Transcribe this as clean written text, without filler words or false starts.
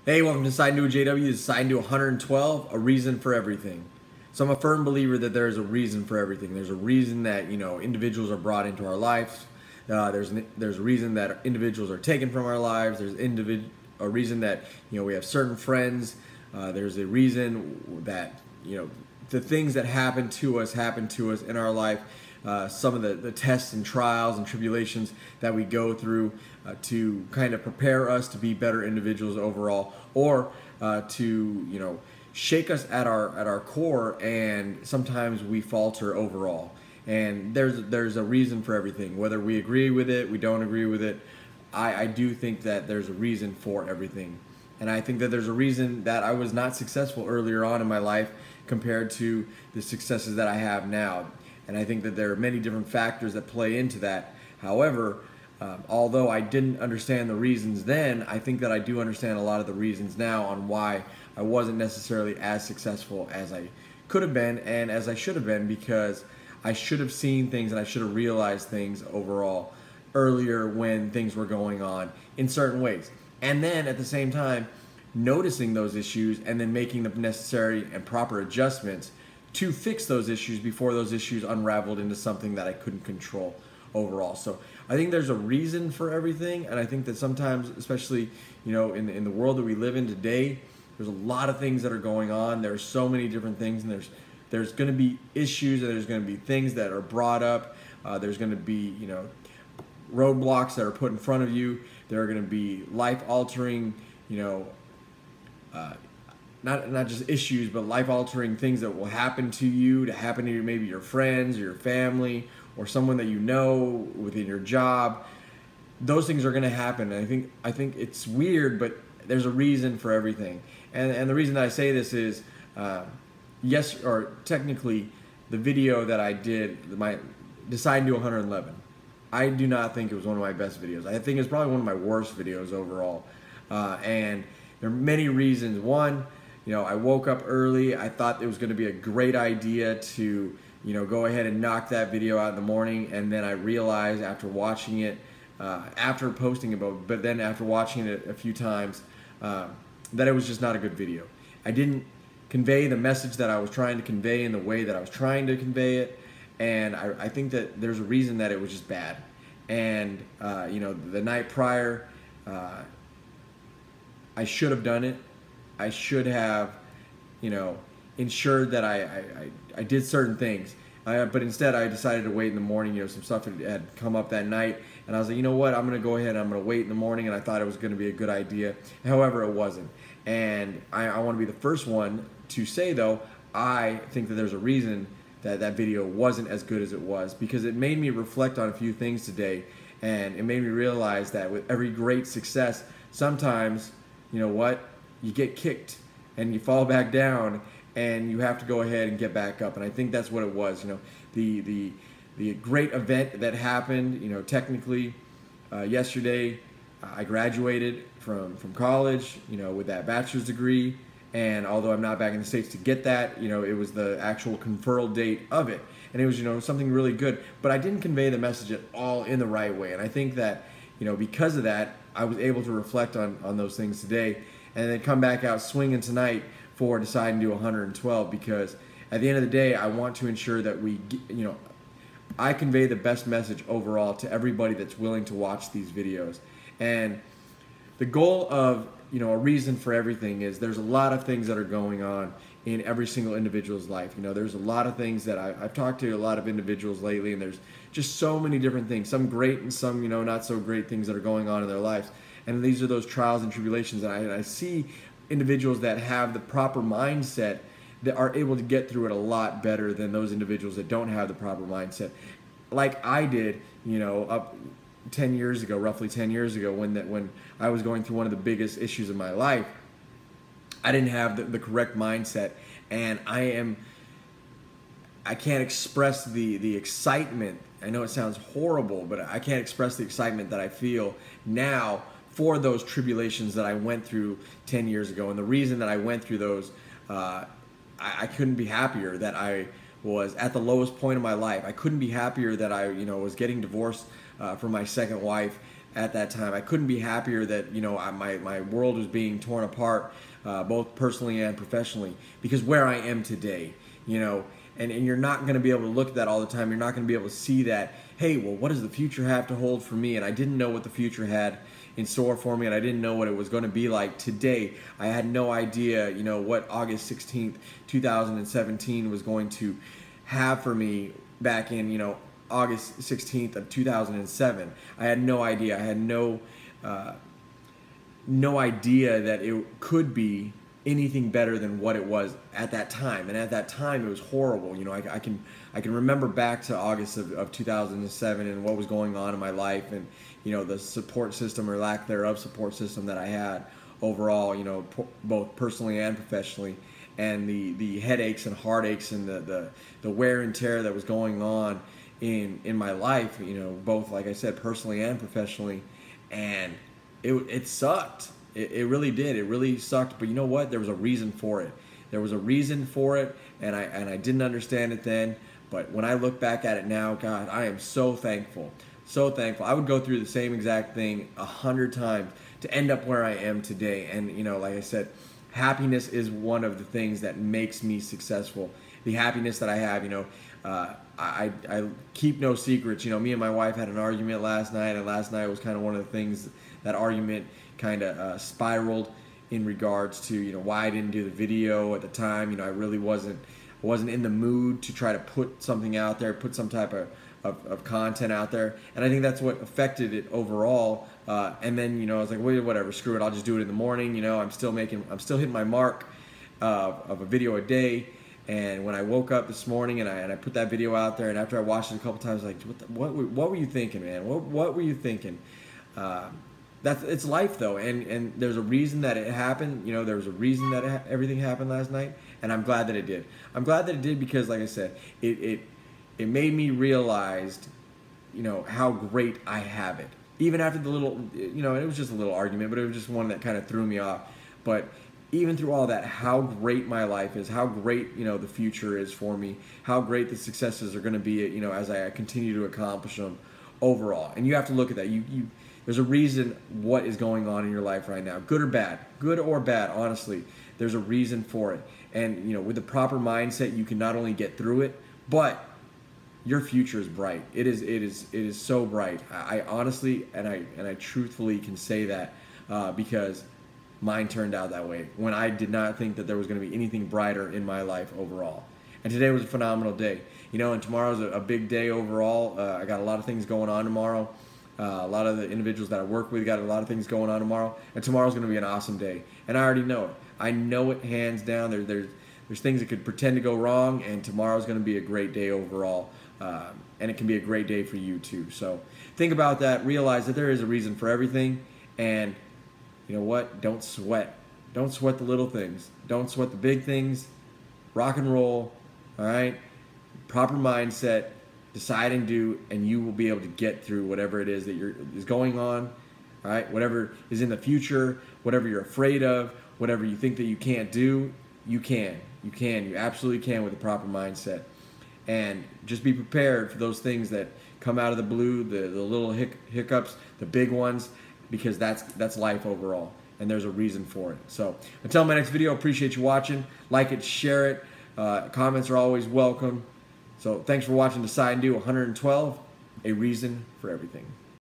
Hey, welcome to Side Into a JW. This is Side Into 112, a reason for everything. So I'm a firm believer that there's a reason for everything. There's a reason that, individuals are brought into our lives. There's a reason that individuals are taken from our lives. There's a reason that, we have certain friends. There's a reason that, the things that happen to us in our life. Some of the tests and trials and tribulations that we go through to kind of prepare us to be better individuals overall, or to shake us at our core, and sometimes we falter overall. And there's a reason for everything, whether we agree with it, we don't agree with it. I do think that there's a reason for everything, and I think that there's a reason that I was not successful earlier on in my life compared to the successes that I have now. And I think that there are many different factors that play into that. However, although I didn't understand the reasons then, I think that I do understand a lot of the reasons now on why I wasn't necessarily as successful as I could have been and as I should have been, because I should have seen things and I should have realized things overall earlier when things were going on in certain ways. And then at the same time, noticing those issues and then making the necessary and proper adjustments to fix those issues before those issues unraveled into something that I couldn't control overall. So I think there's a reason for everything, and I think that sometimes, especially in the world that we live in today, there's a lot of things that are going on. There's so many different things, and there's going to be issues, and there's going to be things that are brought up. There's going to be roadblocks that are put in front of you. There are going to be life-altering not just issues, but life-altering things that will happen to you, to happen to maybe your friends or your family or someone that you know within your job. Those things are going to happen. And I think it's weird, but there's a reason for everything. And the reason that I say this is, technically, the video that I did, my Decide to 111, I do not think it was one of my best videos. I think it's probably one of my worst videos overall. And there are many reasons. One, I woke up early. I thought it was going to be a great idea to, go ahead and knock that video out in the morning. And then I realized after watching it, after posting about, but then after watching it a few times, that it was just not a good video. I didn't convey the message that I was trying to convey in the way that I was trying to convey it. And I think that there's a reason that it was just bad. And, the night prior, I should have done it. I should have, ensured that I did certain things. But instead, I decided to wait in the morning. Some stuff had come up that night, and I was like, you know what? I'm going to go ahead and I'm going to wait in the morning, and I thought it was going to be a good idea. However, it wasn't. And I want to be the first one to say, though, I think that there's a reason that video wasn't as good as it was, because it made me reflect on a few things today, and it made me realize that with every great success, sometimes, you get kicked and you fall back down, and you have to go ahead and get back up. And I think that's what it was. The great event that happened, technically, yesterday, I graduated from college, with that bachelor's degree. And although I'm not back in the States to get that, it was the actual conferral date of it. And it was, something really good. But I didn't convey the message at all in the right way. And I think that, because of that, I was able to reflect on those things today, and then come back out swinging tonight for Deciding to 112, because at the end of the day, I want to ensure that I convey the best message overall to everybody that's willing to watch these videos. And the goal of, a reason for everything is there's a lot of things that are going on in every single individual's life. There's a lot of things that I've talked to a lot of individuals lately, and there's just so many different things, some great and some, not so great things that are going on in their lives. And these are those trials and tribulations. And I see individuals that have the proper mindset that are able to get through it a lot better than those individuals that don't have the proper mindset. Like I did, up 10 years ago, roughly 10 years ago, when I was going through one of the biggest issues of my life. I didn't have the correct mindset, and I can't express the excitement. I know it sounds horrible, but I can't express the excitement that I feel now for those tribulations that I went through 10 years ago. And the reason that I went through those, I couldn't be happier that I was at the lowest point of my life. I couldn't be happier that I was getting divorced from my second wife at that time. I couldn't be happier that, you know, my world was being torn apart, both personally and professionally, because where I am today, you know, and you're not going to be able to look at that all the time. You're not going to be able to see that, hey, well, what does the future have to hold for me? And I didn't know what the future had in store for me, and I didn't know what it was going to be like today. I had no idea, you know, what August 16th, 2017 was going to have for me back in, you know, August 16th of 2007. I had no idea. I had no idea that it could be anything better than what it was at that time. And at that time, it was horrible. You know, I can remember back to August of 2007 and what was going on in my life, and, you know, the support system or lack thereof support system that I had overall, you know, both personally and professionally, and the headaches and heartaches and the wear and tear that was going on in my life, you know, both, like I said, personally and professionally. And it sucked. It really did. It really sucked. But you know what? There was a reason for it. There was a reason for it, and I didn't understand it then. But when I look back at it now, God, I am so thankful. So thankful. I would go through the same exact thing 100 times to end up where I am today. And, you know, like I said, happiness is one of the things that makes me successful. The happiness that I have, you know, I keep no secrets. You know, me and my wife had an argument last night, and last night was kind of one of the things, that argument kind of spiraled in regards to, you know, why I didn't do the video at the time. You know, I really wasn't in the mood to try to put something out there, put some type of content out there, and I think that's what affected it overall. And then, you know, I was like, well, whatever, screw it, I'll just do it in the morning. You know, I'm still hitting my mark of a video a day. And when I woke up this morning and I put that video out there, and after I watched it a couple times, like, what were you thinking, man? What were you thinking? It's life, though, and there's a reason that it happened. You know, there was a reason that everything happened last night, and I'm glad that it did. I'm glad that it did because, like I said, it made me realize, you know, how great I have it. Even after the little, you know, it was just a little argument, but it was just one that kind of threw me off. But even through all that, how great my life is, how great, you know, the future is for me, how great the successes are going to be, you know, as I continue to accomplish them overall. And you have to look at that. There's a reason what is going on in your life right now, good or bad, honestly. There's a reason for it. And, you know, with the proper mindset, you can not only get through it, but your future is bright. It is so bright. I honestly and I truthfully can say that because mine turned out that way when I did not think that there was going to be anything brighter in my life overall. And today was a phenomenal day. You know, and tomorrow's a big day overall. I got a lot of things going on tomorrow. A lot of the individuals that I work with got a lot of things going on tomorrow. And tomorrow's going to be an awesome day. And I already know it. I know it hands down. There's things that could pretend to go wrong, and tomorrow's going to be a great day overall. And it can be a great day for you too. So think about that. Realize that there is a reason for everything. And you know what? Don't sweat. Don't sweat the little things. Don't sweat the big things. Rock and roll. All right? Proper mindset. Decide and do, and you will be able to get through whatever it is that is going on. All right? Whatever is in the future, whatever you're afraid of, whatever you think that you can't do, you can. You can. You absolutely can with a proper mindset. And just be prepared for those things that come out of the blue, the little hiccups, the big ones, because that's life overall, and there's a reason for it. So until my next video, appreciate you watching. Like it, share it. Comments are always welcome. So thanks for watching Decide and Do 112, a reason for everything.